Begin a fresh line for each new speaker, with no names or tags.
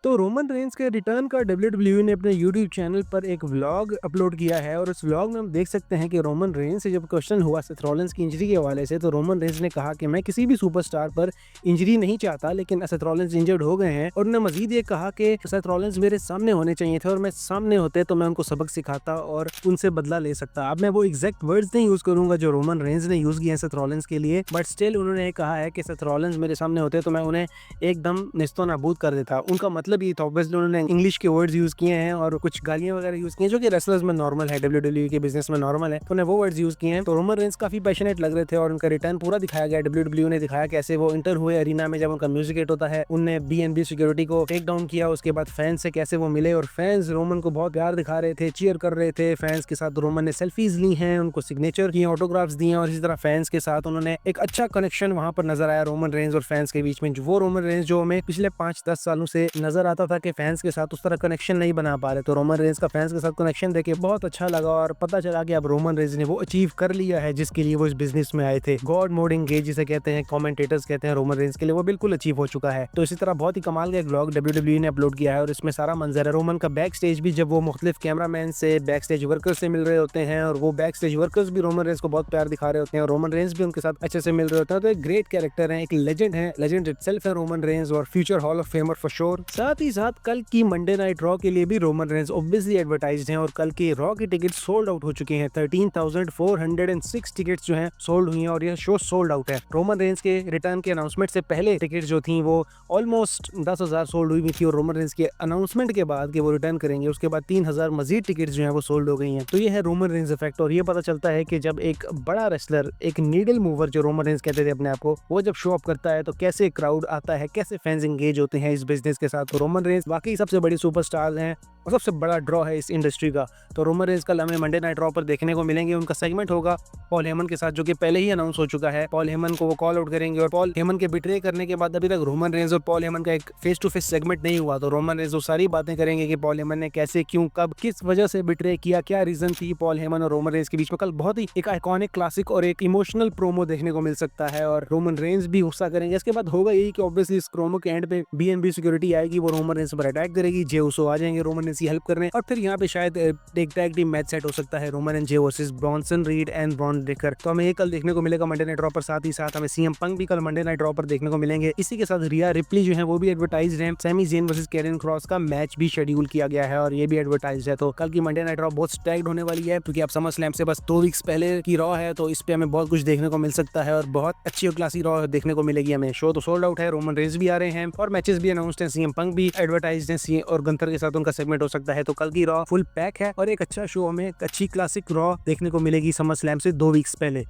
तो Roman Reigns के return का डब्ल्यूडब्ल्यूई ने अपने यूट्यूब चैनल पर एक व्लॉग अपलोड किया है और उस व्लॉग में हम देख सकते हैं कि रोमन रेंस से जब क्वेश्चन हुआ सेथ रॉलिंस की इंजरी के हवाले से, तो रोमन रेंस ने कहा कि मैं किसी भी सुपरस्टार पर इंजरी नहीं चाहता, लेकिन सेथ रॉलिंस इंजर्ड हो गए हैं। और उन्होंने मजीद ये कहा कि सेथ रॉलिंस मेरे सामने होने चाहिए थे और मैं सामने होते तो मैं उनको सबक सिखाता और उनसे बदला ले सकता। अब मैं वो एग्जैक्ट वर्ड्स नहीं यूज करूंगा जो रोमन रेंस ने यूज किए हैं सेथ रॉलिंस के लिए, बट स्टिल उन्होंने कहा है कि सेथ रॉलिंस मेरे सामने होते तो मैं उन्हें एकदम निस्तो नाबूद कर देता। उनका मतलब ये था, ऑब्वियसली उन्होंने इंग्लिश के वर्ड्स यूज किए हैं और कुछ गालियां वगैरह यूज की हैं जो कि रेसलर्स में नॉर्मल है, डब्ल्यूडब्ल्यूई के बिजनेस में नॉर्मल है, तो उन्होंने वो वर्ड्स यूज किए हैं। तो रोमन रेंस काफी पैशनेट लग रहे थे और उनका रिटर्न पूरा दिखाया गया। डब्ल्यूडब्ल्यूई ने दिखाया कैसे वो इंटर हुए अरीना में, जब उनका म्यूजिक हिट होता है उनने बीएनबी सिक्योरिटी को टेक डाउन किया, उसके बाद फैंस से कैसे वो मिले और फैंस रोमन को बहुत प्यार दिखा रहे थे, चीयर कर रहे थे फैंस के साथ। रोमन ने सेल्फीज ली हैं, उनको सिग्नेचर किए, ऑटोग्राफ्स दिए और इसी तरह फैंस के साथ उन्होंने एक अच्छा कनेक्शन वहां पर नजर आया रोमन रेंस और फैंस के बीच में। वो रोमन रेंस जो हमें पिछले 5-10 सालों से नजर आता था कि फैंस के साथ उस तरह कनेक्शन नहीं बना पा रहे, तो रोमन रेंस का फैंस के साथ कनेक्शन देखे बहुत अच्छा लगा और पता चला कि अब रोमन रेंस ने वो अचीव कर लिया है जिसके लिए वो इस बिजनेस में आए थे। गॉड मोड एंगेज जिसे कहते हैं, कमेंटेटर्स कहते हैं, रोमन रेंस के लिए वो बिल्कुल अचीव हो चुका है। तो इसी तरह बहुत ही कमाल का एक व्लॉग डब्ल्यूडब्ल्यूई ने अपलोड किया है और इसमें सारा मंजर है रोमन का बैक स्टेज भी, जब वो मुख्तलिफ कैमरामैन से, बैक स्टेज वर्कर्स से मिल रहे होते हैं और वो बैक स्टेज वर्कर्स भी रोमन रेंस को बहुत प्यार दिखा रहे होते हैं और रोमन रेंस भी उनके साथ अच्छे से मिल रहे होते हैं। तो एक ग्रेट कैरेक्टर है, एक लेजेंड है, लेजेंड इटसेल्फ है रोमन रेंस और future hall of famer for sure. साथ ही साथ कल की मंडे नाइट रॉ के लिए भी रोमन रेंस ऑब्वियसली एडवर्टाइज्ड हैं और कल के रॉ के टिकट सोल्ड आउट हो चुके हैं। 13,406 टिकट्स जो हैं सोल्ड हुई हैं और यह शो सोल्ड आउट है। रोमन रेंस के रिटर्न के अनाउंसमेंट से पहले टिकट जो थी वो ऑलमोस्ट 10,000 सोल्ड हुई थी और रोमन रेंस के अनाउंसमेंट के बाद कि वो रिटर्न करेंगे उसके बाद 3,000 मजीद टिकट जो है वो सोल्ड हो गई हैं। तो ये है रोमन रेंस इफेक्ट और ये पता चलता है कि जब एक बड़ा रेसलर, एक नीडल मूवर जो रोमन रेंस कहते थे अपने आप को, वो जब शो अप करता है तो कैसे क्राउड आता है, कैसे फैंस एंगेज होते हैं इस बिजनेस के साथ। तो रोमन रेंस वाकई सबसे बड़ी सुपरस्टार हैं और सबसे बड़ा ड्रॉ है इस इंडस्ट्री का। तो रोमन रेंस कल हमें मंडे नाइट रॉ पर देखने को मिलेंगे। उनका सेगमेंट होगा पॉल हेमन के साथ जो कि पहले ही अनाउंस हो चुका है। पॉल हेमन को वो कॉल आउट करेंगे और पॉल हेमन के बिट्रे करने के बाद अभी तक रोमन रेंस और पॉल हेमन का एक फेस टू फेस सेगमेंट नहीं हुआ, तो रोमन रेंस वो सारी बातें करेंगे कि पॉल हेमन ने कैसे, क्यों, कब, किस वजह से बिट्रे किया, क्या रीजन थी पॉल हेमन और रोमन रेंस के बीच में। कल बहुत ही एक आइकॉनिक, क्लासिक और एक इमोशनल प्रोमो देखने को मिल सकता है और रोमन रेंस भी गुस्सा करेंगे। इसके बाद होगा यही कि ऑब्वियसली इस प्रोमो के एंड पे बीएनबी सिक्योरिटी आएगी, वो रोमन रेंस पर अटैक करेगी, जे उसो आ जाएंगे रोमन रेंस की हेल्प करने और फिर यहाँ पे शायद एक टैग टीम मैच सेट हो सकता है, Roman and J versus Bronson read and Bron Breakker. तो हमें ये कल देखने को मिलेगा मंडे नाइट रॉ पर। साथ ही साथ हमें सीएम पंक भी कल मंडे नाइट रॉ पर देखने को मिलेंगे। इसी के साथ रिया रिप्ली जो है वो भी एडवर्टाइज्ड है। Sami Zayn versus Karrion Kross का मैच भी शेड्यूल किया गया है और ये भी एडवर्टाइज्ड है। तो कल की मंडे नाइट रॉ बहुत स्टैग्ड होने वाली है क्योंकि आप समझ स्लैम से बस 2 वीक्स पहले की रॉ है, तो इस पे हमें बहुत कुछ देखने को मिल सकता है और बहुत अच्छी और क्लासी रॉ देखने को मिलेगी हमें। शो तो सोल्ड आउट है, रोमन रेंस भी आ रहे हैं और मैचेस भी अनाउंस्ड हैं, सीएम पंक भी एडवर्टाइज्ड है, सीएम और गंथर के साथ उनका सेगमेंट हो सकता है। तो कल की रॉ फुल पैक है और एक अच्छा शो, हमें एक अच्छी क्लासिक रॉ देखने को मिलेगी समर स्लैम से 2 वीक्स पहले।